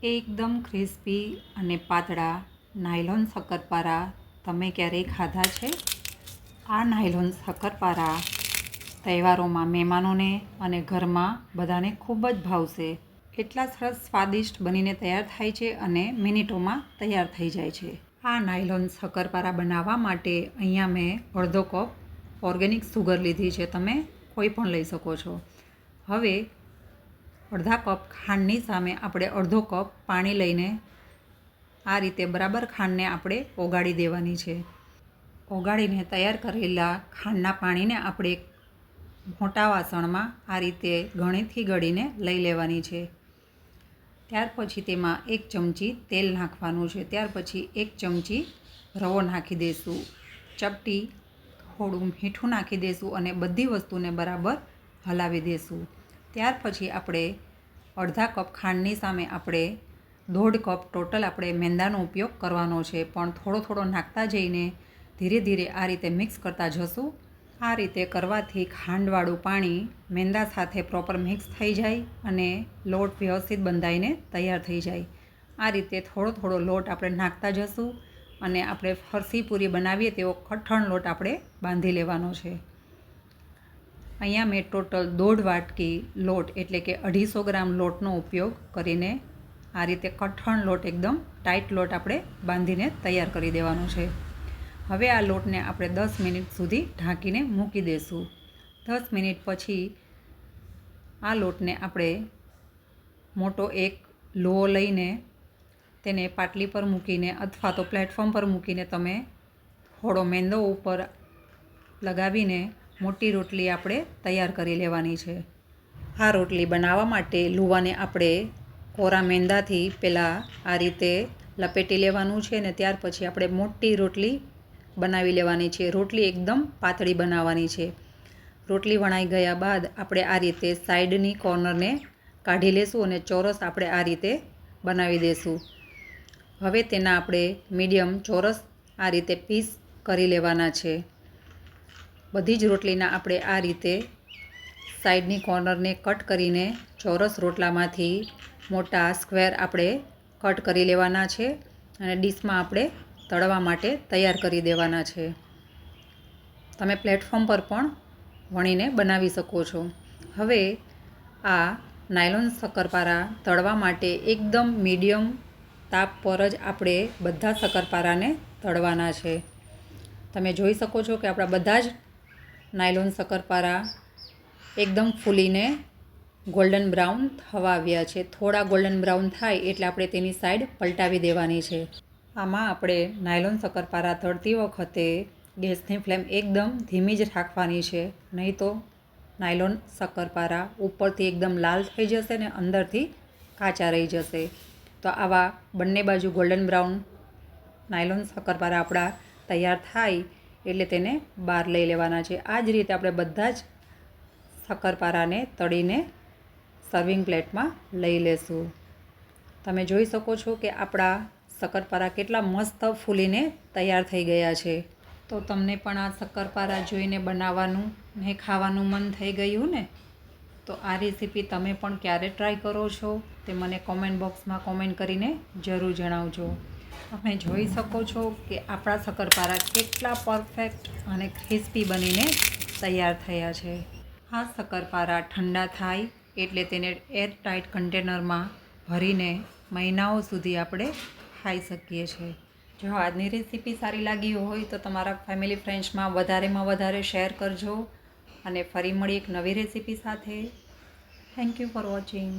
એકદમ ક્રિસ્પી અને પાતળા નાયલોન શક્કરપારા તમે ક્યારેય ખાધા છે? આ નાયલોન શક્કરપારા તહેવારોમાં મહેમાનોને અને ઘરમાં બધાને ખૂબ જ ભાવશે. એટલા સરસ સ્વાદિષ્ટ બનીને તૈયાર થાય છે અને મિનિટોમાં તૈયાર થઈ જાય છે. આ નાયલોન શક્કરપારા બનાવવા માટે અહીંયા મેં અડધો કપ ઓર્ગેનિક સુગર લીધી છે. તમે કોઈ પણ લઈ શકો છો. હવે અડધા કપ ખાંડની સામે આપણે અડધો કપ પાણી લઈને આ રીતે બરાબર ખાંડને આપણે ઓગાળી દેવાની છે. ઓગાળીને તૈયાર કરેલા ખાંડના પાણીને આપણે મોટા વાસણમાં આ રીતે ગળણીથી ગળીને લઈ લેવાની છે. ત્યાર પછી તેમાં 1 ચમચી તેલ નાખવાનું છે. ત્યાર પછી 1 ચમચી રવો નાખી દઈશું. ચપટી થોડું મીઠું નાખી દઈશું અને બધી વસ્તુને બરાબર હલાવી દઈશું. ત્યાર પછી આપણે અડધા કપ ખાંડની સામે આપણે 1.5 કપ ટોટલ આપણે મેંદાનો ઉપયોગ કરવાનો છે. પણ થોડો થોડો નાખતા જઈને ધીરે ધીરે આ રીતે મિક્સ કરતા જશું. આ રીતે કરવાથી ખાંડવાળું પાણી મેંદા સાથે પ્રોપર મિક્સ થઈ જાય અને લોટ વ્યવસ્થિત બંધાઈને તૈયાર થઈ જાય. આ રીતે થોડો થોડો લોટ આપણે નાખતા જશું અને આપણે ફરસી પૂરી બનાવીએ તેવો કઠણ લોટ આપણે બાંધી લેવાનો છે. અહીંયા મેં ટોટલ 1.5 વાટકી લોટ એટલે કે 250 ગ્રામ લોટનો ઉપયોગ કરીને આ રીતે કઠણ લોટ એકદમ ટાઈટ લોટ આપણે બાંધીને તૈયાર કરી દેવાનો છે. હવે આ લોટને આપણે 10 મિનિટ સુધી ઢાંકીને મૂકી દઈશું. 10 મિનિટ પછી આ લોટને આપણે મોટો એક લુઓ લઈને તેને પાટલી પર મૂકીને અથવા તો પ્લેટફોર્મ પર મૂકીને તમે થોડો મેંદો ઉપર લગાવીને મોટી રોટલી આપણે તૈયાર કરી લેવાની છે. આ રોટલી બનાવવા માટે લુવાને આપણે કોરા મેંદાથી પહેલાં આ રીતે લપેટી લેવાનું છે અને ત્યાર પછી આપણે મોટી રોટલી બનાવી લેવાની છે. રોટલી એકદમ પાતળી બનાવવાની છે. રોટલી વણાઈ ગયા બાદ આપણે આ રીતે સાઈડની કોર્નરને કાઢી લેશું અને ચોરસ આપણે આ રીતે બનાવી દઈશું. હવે તેના આપણે મીડિયમ ચોરસ આ રીતે પીસ કરી લેવાના છે. બધી જ રોટલીના આપણે આ રીતે સાઈડની કોર્નરને કટ કરીને ચોરસ રોટલામાંથી મોટા સ્ક્વેર આપણે કટ કરી લેવાના છે અને ડીશમાં આપણે તળવા માટે તૈયાર કરી દેવાના છે. તમે પ્લેટફોર્મ પર પણ વણીને બનાવી શકો છો. હવે આ નાયલોન શક્કરપારા તળવા માટે એકદમ મીડિયમ તાપ પર જ આપણે બધા શક્કરપારાને તળવાના છે. તમે જોઈ શકો છો કે આપણા બધા જ નાયલોન શક્કરપારા એકદમ ફૂલીને ગોલ્ડન બ્રાઉન થવા આવ્યા છે. થોડા ગોલ્ડન બ્રાઉન થાય એટલે આપણે તેની સાઈડ પલટાવી દેવાની છે. આમાં આપણે નાયલોન શક્કરપારા તળતી વખતે ગેસની ફ્લેમ એકદમ ધીમી જ રાખવાની છે. નહીં તો નાયલોન શક્કરપારા ઉપરથી એકદમ લાલ થઈ જશે ને અંદરથી કાચા રહી જશે. તો આવા બંને બાજુ ગોલ્ડન બ્રાઉન નાયલોન શક્કરપારા આપણા તૈયાર થાય એટલે તેને બહાર લઈ લેવાના છે. આ જ રીતે આપણે બધા જ શક્કરપારાને તળીને સર્વિંગ પ્લેટમાં લઈ લેશું. તમે જોઈ શકો છો કે આપણા શક્કરપારા કેટલા મસ્ત ફૂલીને તૈયાર થઈ ગયા છે. તો તમને પણ આ શક્કરપારા જોઈને બનાવવાનું ને ખાવાનું મન થઈ ગયું ને? તો આ રેસીપી તમે પણ ક્યારે ટ્રાય કરો છો તે મને કોમેન્ટ બોક્સમાં કોમેન્ટ કરીને જરૂર જણાવજો. તમે જોઈ શકો છો કે આપણા શક્કરપારા કેટલા પરફેક્ટ અને ક્રિસ્પી બનીને તૈયાર થયા છે. આ શક્કરપારા ઠંડા થાય એટલે તેને એરટાઇટ કન્ટેનરમાં ભરીને મહિનાઓ સુધી આપણે ખાઈ શકીએ છીએ. જો આજની રેસીપી સારી લાગી હોય તો તમારા ફેમિલી ફ્રેન્ડ્સમાં વધારે શેર કરજો અને ફરી મળી એક નવી રેસીપી સાથે. Thank you for watching.